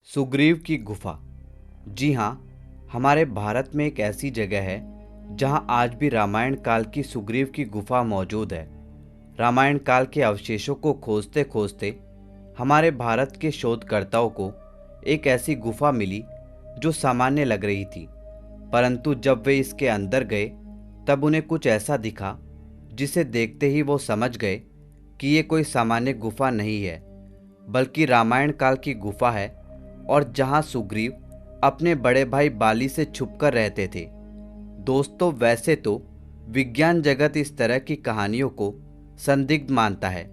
सुग्रीव की गुफा। जी हाँ, हमारे भारत में एक ऐसी जगह है जहाँ आज भी रामायण काल की सुग्रीव की गुफा मौजूद है। रामायण काल के अवशेषों को खोजते खोजते हमारे भारत के शोधकर्ताओं को एक ऐसी गुफा मिली जो सामान्य लग रही थी, परंतु जब वे इसके अंदर गए तब उन्हें कुछ ऐसा दिखा जिसे देखते ही वो समझ गए कि ये कोई सामान्य गुफा नहीं है, बल्कि रामायण काल की गुफा है और जहाँ सुग्रीव अपने बड़े भाई बाली से छुपकर रहते थे। दोस्तों, वैसे तो विज्ञान जगत इस तरह की कहानियों को संदिग्ध मानता है,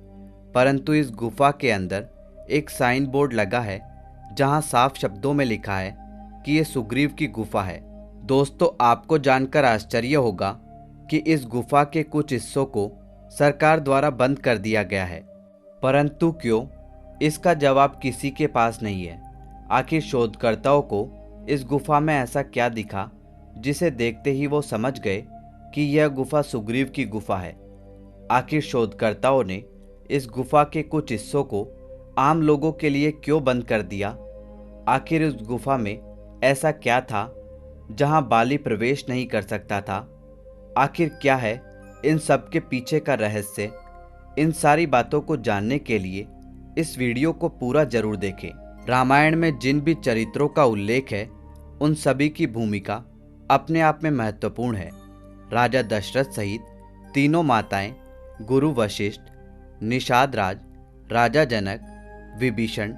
परंतु इस गुफा के अंदर एक साइन बोर्ड लगा है जहां साफ शब्दों में लिखा है कि ये सुग्रीव की गुफा है। दोस्तों, आपको जानकर आश्चर्य होगा कि इस गुफा के कुछ हिस्सों को सरकार द्वारा बंद कर दिया गया है, परंतु क्यों, इसका जवाब किसी के पास नहीं है। आखिर शोधकर्ताओं को इस गुफा में ऐसा क्या दिखा जिसे देखते ही वो समझ गए कि यह गुफा सुग्रीव की गुफा है। आखिर शोधकर्ताओं ने इस गुफा के कुछ हिस्सों को आम लोगों के लिए क्यों बंद कर दिया। आखिर इस गुफा में ऐसा क्या था जहां बाली प्रवेश नहीं कर सकता था। आखिर क्या है इन सब के पीछे का रहस्य। इन सारी बातों को जानने के लिए इस वीडियो को पूरा जरूर देखें। रामायण में जिन भी चरित्रों का उल्लेख है उन सभी की भूमिका अपने आप में महत्वपूर्ण है। राजा दशरथ सहित तीनों माताएं, गुरु वशिष्ठ, निषाद राज, राजा जनक, विभीषण,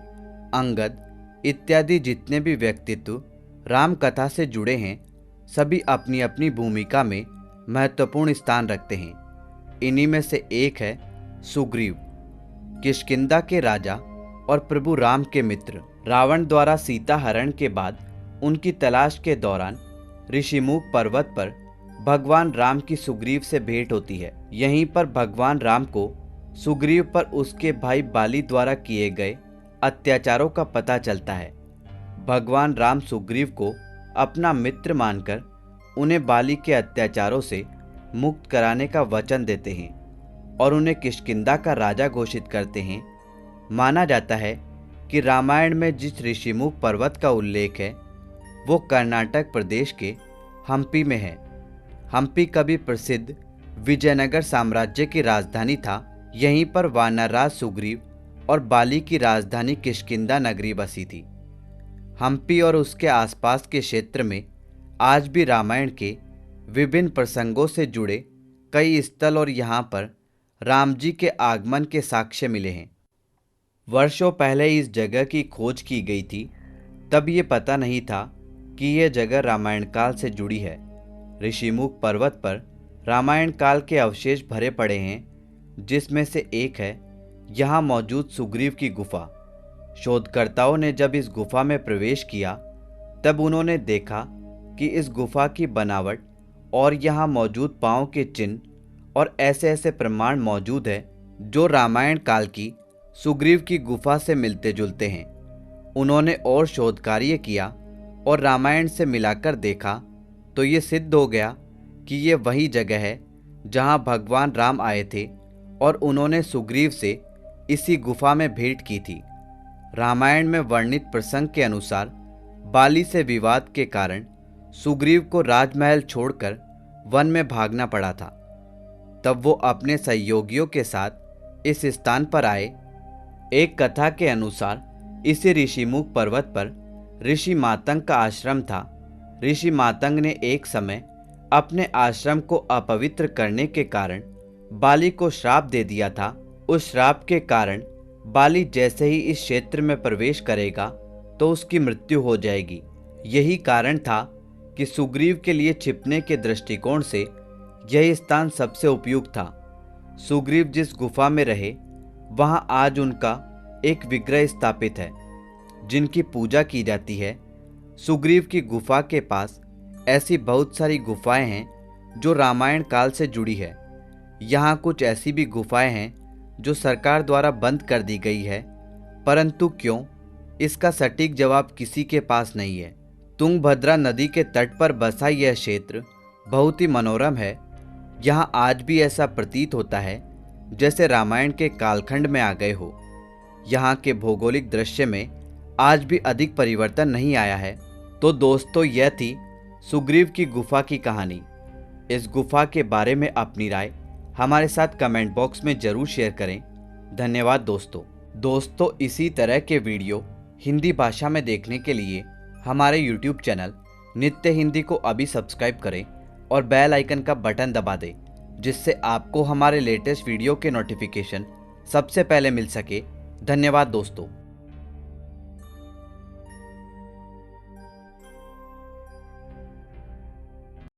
अंगद इत्यादि जितने भी व्यक्तित्व राम कथा से जुड़े हैं, सभी अपनी अपनी भूमिका में महत्वपूर्ण स्थान रखते हैं। इन्हीं में से एक है सुग्रीव, किष्किंधा के राजा और प्रभु राम के मित्र। रावण द्वारा सीता हरण के बाद उनकी तलाश के दौरान ऋषिमुख पर्वत पर भगवान राम की सुग्रीव से भेंट होती है। यहीं पर भगवान राम को सुग्रीव पर उसके भाई बाली द्वारा किए गए अत्याचारों का पता चलता है। भगवान राम सुग्रीव को अपना मित्र मानकर उन्हें बाली के अत्याचारों से मुक्त कराने का वचन देते हैं और उन्हें किष्किंधा का राजा घोषित करते हैं। माना जाता है कि रामायण में जिस ऋषिमुख पर्वत का उल्लेख है वो कर्नाटक प्रदेश के हम्पी में है। हम्पी कभी प्रसिद्ध विजयनगर साम्राज्य की राजधानी था। यहीं पर वानरराज सुग्रीव और बाली की राजधानी किष्किंधा नगरी बसी थी। हम्पी और उसके आसपास के क्षेत्र में आज भी रामायण के विभिन्न प्रसंगों से जुड़े कई स्थल और यहाँ पर राम जी के आगमन के साक्ष्य मिले हैं। वर्षों पहले इस जगह की खोज की गई थी, तब ये पता नहीं था कि यह जगह रामायण काल से जुड़ी है। ऋषिमुख पर्वत पर रामायण काल के अवशेष भरे पड़े हैं, जिसमें से एक है यहाँ मौजूद सुग्रीव की गुफा। शोधकर्ताओं ने जब इस गुफा में प्रवेश किया तब उन्होंने देखा कि इस गुफा की बनावट और यहाँ मौजूद पांव के चिन्ह और ऐसे ऐसे प्रमाण मौजूद है जो रामायण काल की सुग्रीव की गुफा से मिलते जुलते हैं। उन्होंने और शोध कार्य किया और रामायण से मिलाकर देखा तो ये सिद्ध हो गया कि ये वही जगह है जहाँ भगवान राम आए थे और उन्होंने सुग्रीव से इसी गुफा में भेंट की थी। रामायण में वर्णित प्रसंग के अनुसार बाली से विवाद के कारण सुग्रीव को राजमहल छोड़कर वन में भागना पड़ा था। तब वो अपने सहयोगियों के साथ इस स्थान पर आए। एक कथा के अनुसार इसी ऋषिमुख पर्वत पर ऋषि मातंग का आश्रम था। ऋषि मातंग ने एक समय अपने आश्रम को अपवित्र करने के कारण बाली को श्राप दे दिया था। उस श्राप के कारण बाली जैसे ही इस क्षेत्र में प्रवेश करेगा तो उसकी मृत्यु हो जाएगी। यही कारण था कि सुग्रीव के लिए छिपने के दृष्टिकोण से यह स्थान सबसे उपयुक्त था। सुग्रीव जिस गुफा में रहे वहां आज उनका एक विग्रह स्थापित है जिनकी पूजा की जाती है। सुग्रीव की गुफा के पास ऐसी बहुत सारी गुफाएं हैं जो रामायण काल से जुड़ी है। यहाँ कुछ ऐसी भी गुफाएं हैं जो सरकार द्वारा बंद कर दी गई है, परंतु क्यों, इसका सटीक जवाब किसी के पास नहीं है। तुंगभद्रा नदी के तट पर बसा यह क्षेत्र बहुत ही मनोरम है। यहाँ आज भी ऐसा प्रतीत होता है जैसे रामायण के कालखंड में आ गए हो। यहाँ के भौगोलिक दृश्य में आज भी अधिक परिवर्तन नहीं आया है। तो दोस्तों, यह थी सुग्रीव की गुफा की कहानी। इस गुफा के बारे में अपनी राय हमारे साथ कमेंट बॉक्स में जरूर शेयर करें। धन्यवाद दोस्तों, इसी तरह के वीडियो हिंदी भाषा में देखने के लिए हमारे YouTube चैनल नित्य हिंदी को अभी सब्सक्राइब करें और बेल आइकन का बटन दबा दें, जिससे आपको हमारे लेटेस्ट वीडियो के नोटिफिकेशन सबसे पहले मिल सके। धन्यवाद दोस्तों।